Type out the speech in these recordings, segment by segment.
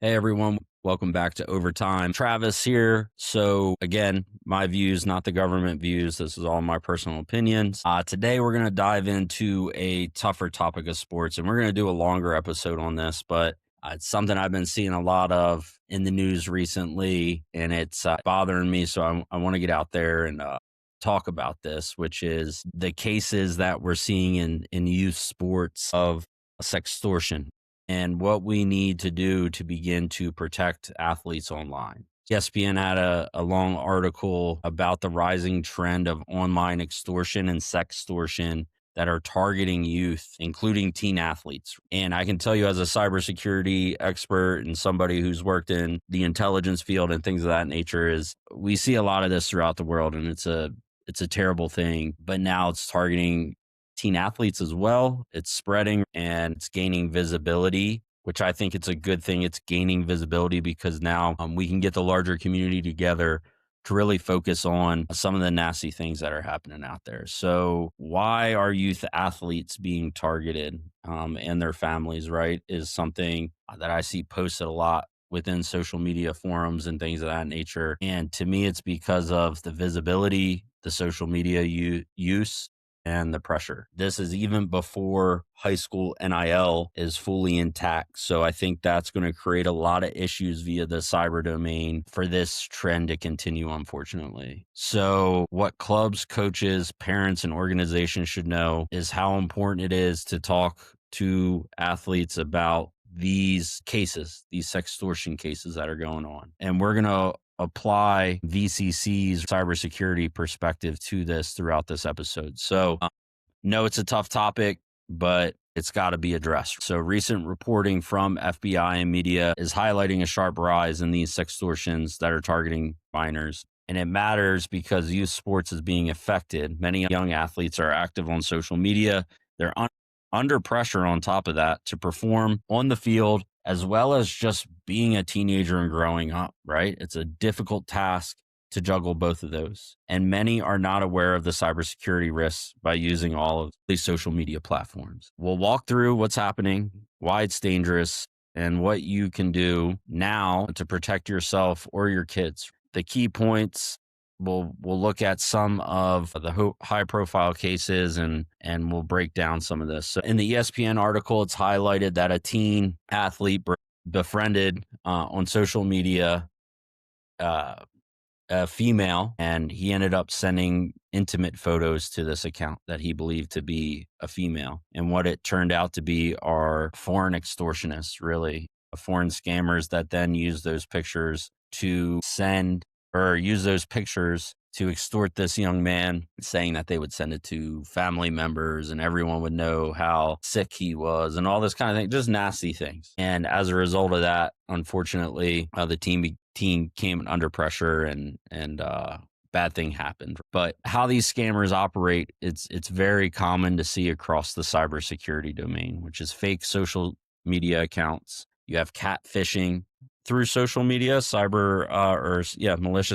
Hey everyone, welcome back to Overtime. Travis here. So again, my views, not the government views. This is all my personal opinions. Today we're going to dive into a tougher topic of sports, and we're going to do a longer episode on this, but it's something I've been seeing a lot of in the news recently, and it's bothering me. So I want to get out there and talk about this, which is the cases that we're seeing in youth sports of sextortion and what we need to do to begin to protect athletes online. ESPN had a long article about the rising trend of online extortion and sextortion that are targeting youth, including teen athletes. And I can tell you, as a cybersecurity expert and somebody who's worked in the intelligence field and things of that nature, is we see a lot of this throughout the world, and it's a terrible thing. But now it's targeting teen athletes as well. It's spreading and it's gaining visibility, which I think it's a good thing. It's gaining visibility because now we can get the larger community together to really focus on some of the nasty things that are happening out there. So why are youth athletes being targeted and their families, right, is something that I see posted a lot within social media forums and things of that nature. And to me, it's because of the visibility, the social media use, and the pressure. This is even before high school NIL is fully intact. So I think that's going to create a lot of issues via the cyber domain for this trend to continue, unfortunately. So what clubs, coaches, parents, and organizations should know is how important it is to talk to athletes about these cases, these sextortion cases that are going on. And we're going to apply VCC's cybersecurity perspective to this throughout this episode. So, no, it's a tough topic, but it's got to be addressed. So, recent reporting from FBI and media is highlighting a sharp rise in these sextortions that are targeting minors. And it matters because youth sports is being affected. Many young athletes are active on social media. They're under pressure on top of that to perform on the field, as well as just being a teenager and growing up, right? It's a difficult task to juggle both of those. And many are not aware of the cybersecurity risks by using all of these social media platforms. We'll walk through what's happening, why it's dangerous, and what you can do now to protect yourself or your kids. The key points, we'll look at some of the high profile cases and we'll break down some of this. So in the ESPN article, it's highlighted that a teen athlete befriended on social media a female, and he ended up sending intimate photos to this account that he believed to be a female. And what it turned out to be are foreign extortionists, really foreign scammers that then use those pictures to use those pictures to extort this young man, saying that they would send it to family members and everyone would know how sick he was and all this kind of thing, just nasty things. And as a result of that, unfortunately, the team came under pressure and bad thing happened. But how these scammers operate, it's very common to see across the cybersecurity domain, which is fake social media accounts. You have catfishing through social media. Malicious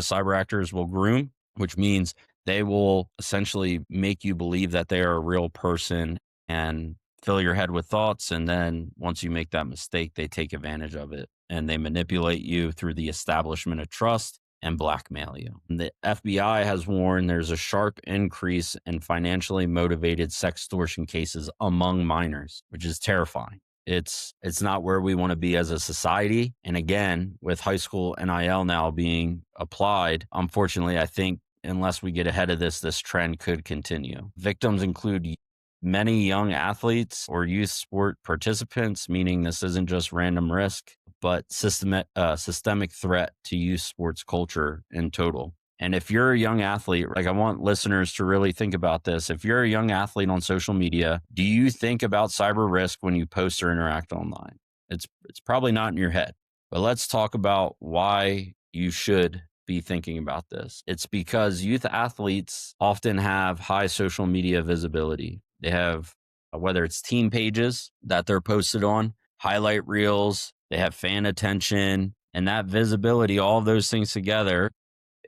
cyber actors will groom, which means they will essentially make you believe that they are a real person and fill your head with thoughts. And then once you make that mistake, they take advantage of it and they manipulate you through the establishment of trust and blackmail you. And the FBI has warned there's a sharp increase in financially motivated sextortion cases among minors, which is terrifying. It's not where we want to be as a society. And again, with high school NIL now being applied, unfortunately, I think unless we get ahead of this trend could continue. Victims include many young athletes or youth sport participants, meaning this isn't just random risk, but systemic threat to youth sports culture in total. And if you're a young athlete, like I want listeners to really think about this. If you're a young athlete on social media, do you think about cyber risk when you post or interact online? It's probably not in your head, but let's talk about why you should be thinking about this. It's because youth athletes often have high social media visibility. They have, whether it's team pages that they're posted on, highlight reels, they have fan attention, and that visibility, all of those things together,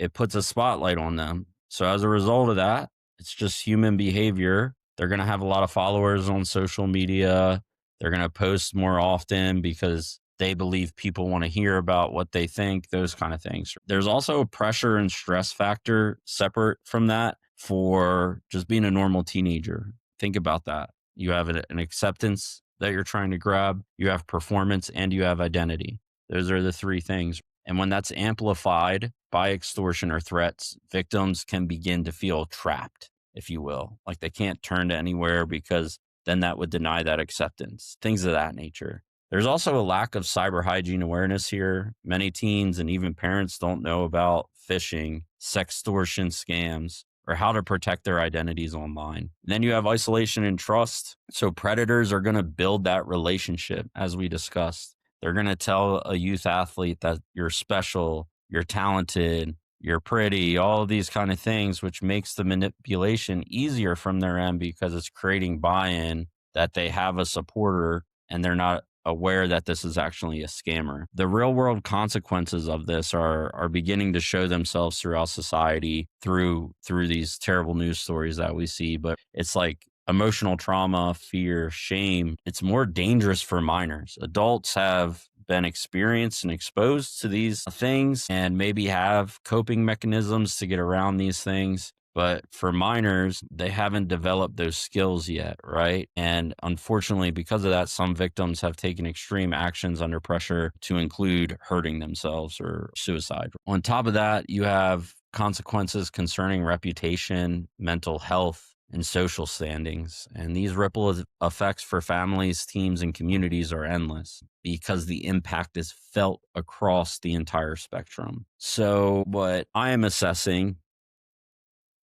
it puts a spotlight on them. So as a result of that, it's just human behavior. They're going to have a lot of followers on social media. They're going to post more often because they believe people want to hear about what they think, those kind of things. There's also a pressure and stress factor separate from that for just being a normal teenager. Think about that. You have an acceptance that you're trying to grab, you have performance, and you have identity. Those are the three things. And when that's amplified by extortion or threats, victims can begin to feel trapped, if you will. Like they can't turn to anywhere because then that would deny that acceptance, things of that nature. There's also a lack of cyber hygiene awareness here. Many teens and even parents don't know about phishing, sextortion scams, or how to protect their identities online. And then you have isolation and trust. So predators are going to build that relationship, as we discussed. They're going to tell a youth athlete that you're special, you're talented, you're pretty, all of these kind of things, which makes the manipulation easier from their end because it's creating buy-in that they have a supporter and they're not aware that this is actually a scammer. The real world consequences of this are beginning to show themselves throughout society through these terrible news stories that we see. But it's like emotional trauma, fear, shame. It's more dangerous for minors. Adults have been experienced and exposed to these things and maybe have coping mechanisms to get around these things. But for minors, they haven't developed those skills yet, right? And unfortunately, because of that, some victims have taken extreme actions under pressure to include hurting themselves or suicide. On top of that, you have consequences concerning reputation, mental health, and social standings. And these ripple effects for families, teams, and communities are endless because the impact is felt across the entire spectrum. So what I am assessing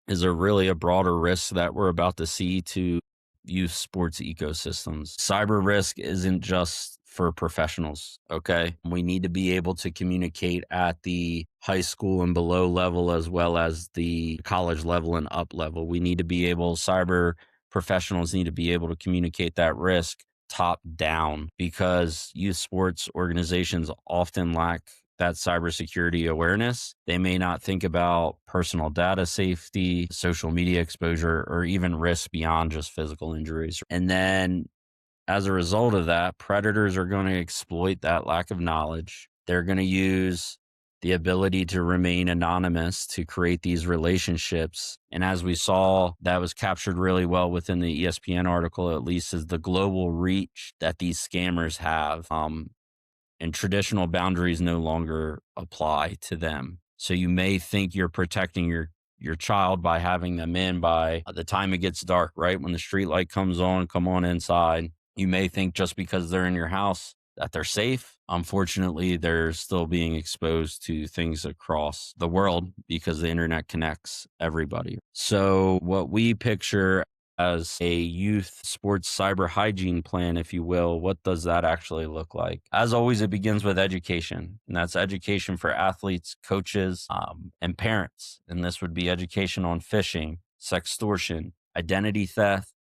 is a broader risk that we're about to see to youth sports ecosystems. Cyber risk isn't just for professionals, okay? We need to be able to communicate at the high school and below level as well as the college level and up level. Cyber professionals need to be able to communicate that risk top down because youth sports organizations often lack that cybersecurity awareness. They may not think about personal data safety, social media exposure, or even risk beyond just physical injuries. And then as a result of that, predators are going to exploit that lack of knowledge. They're going to use the ability to remain anonymous to create these relationships. And as we saw, that was captured really well within the ESPN article, at least, is the global reach that these scammers have. And traditional boundaries no longer apply to them. So you may think you're protecting your child by having them in by the time it gets dark, right? When the street light comes on, come on inside. You may think just because they're in your house that they're safe. Unfortunately, they're still being exposed to things across the world because the internet connects everybody. So what we picture as a youth sports cyber hygiene plan, if you will, what does that actually look like? As always, it begins with education, and that's education for athletes, coaches, and parents. And this would be education on phishing, sextortion, identity theft,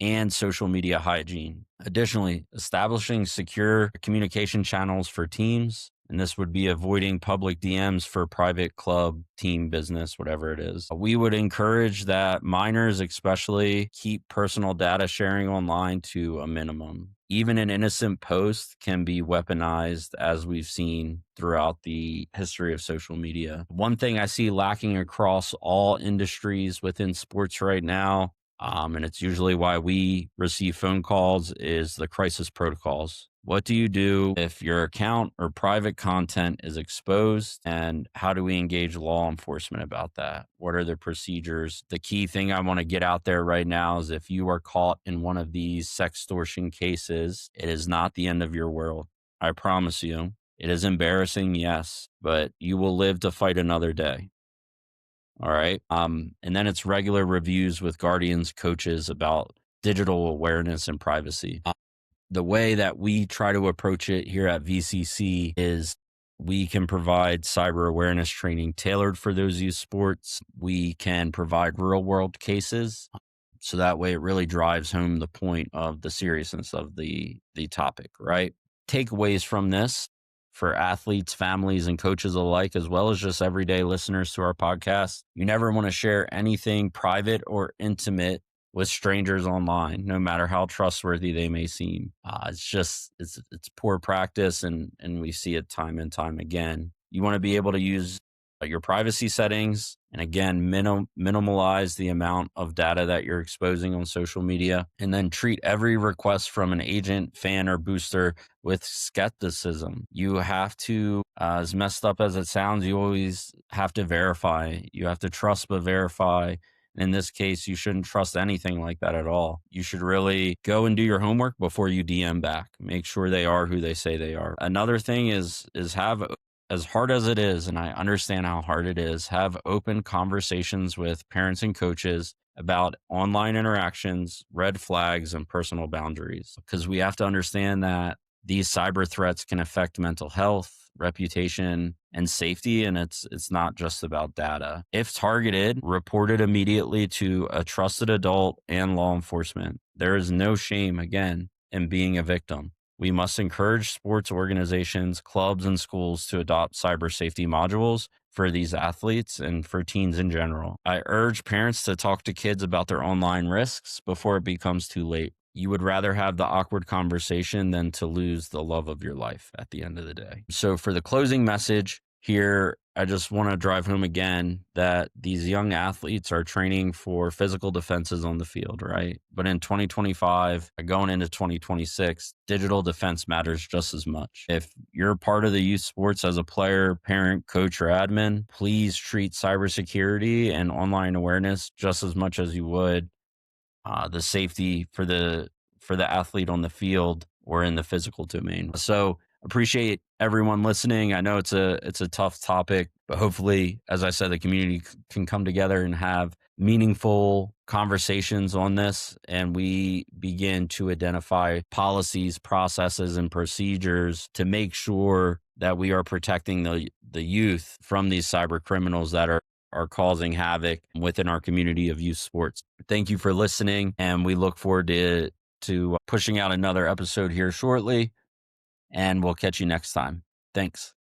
and social media hygiene. Additionally, establishing secure communication channels for teams. And this would be avoiding public DMs for private club, team business, whatever it is. We would encourage that minors especially keep personal data sharing online to a minimum. Even an innocent post can be weaponized, as we've seen throughout the history of social media. One thing I see lacking across all industries within sports right now, and it's usually why we receive phone calls, is the crisis protocols. What do you do if your account or private content is exposed? And how do we engage law enforcement about that? What are the procedures? The key thing I want to get out there right now is if you are caught in one of these sextortion cases, it is not the end of your world. I promise you. It is embarrassing, yes, but you will live to fight another day. All right. And then it's regular reviews with guardians, coaches about digital awareness and privacy. The way that we try to approach it here at VCC is we can provide cyber awareness training tailored for those youth sports. We can provide real world cases. So that way it really drives home the point of the seriousness of the topic, right? Takeaways from this for athletes, families, and coaches alike, as well as just everyday listeners to our podcast. You never want to share anything private or intimate with strangers online, no matter how trustworthy they may seem. It's poor practice, and we see it time and time again. You want to be able to use your privacy settings, and again, minimalize the amount of data that you're exposing on social media, and then treat every request from an agent, fan, or booster with skepticism. You have to, as messed up as it sounds, you always have to verify. You have to trust but verify. In this case, you shouldn't trust anything like that at all. You should really go and do your homework before you DM back. Make sure they are who they say they are. Another thing is have, as hard as it is, and I understand how hard it is, have open conversations with parents and coaches about online interactions, red flags, and personal boundaries. Because we have to understand that these cyber threats can affect mental health, reputation, and safety, and it's not just about data. If targeted, report it immediately to a trusted adult and law enforcement. There is no shame, again, in being a victim. We must encourage sports organizations, clubs, and schools to adopt cyber safety modules for these athletes and for teens in general. I urge parents to talk to kids about their online risks before it becomes too late. You would rather have the awkward conversation than to lose the love of your life at the end of the day. So for the closing message here, I just want to drive home again that these young athletes are training for physical defenses on the field, right? But in 2025, going into 2026, digital defense matters just as much. If you're part of the youth sports as a player, parent, coach, or admin, please treat cybersecurity and online awareness just as much as you would the safety for the athlete on the field or in the physical domain. So appreciate everyone listening. I know it's a tough topic, but hopefully, as I said, the community can come together and have meaningful conversations on this, and we begin to identify policies, processes, and procedures to make sure that we are protecting the youth from these cyber criminals that are causing havoc within our community of youth sports. Thank you for listening, and we look forward to pushing out another episode here shortly, and we'll catch you next time. Thanks.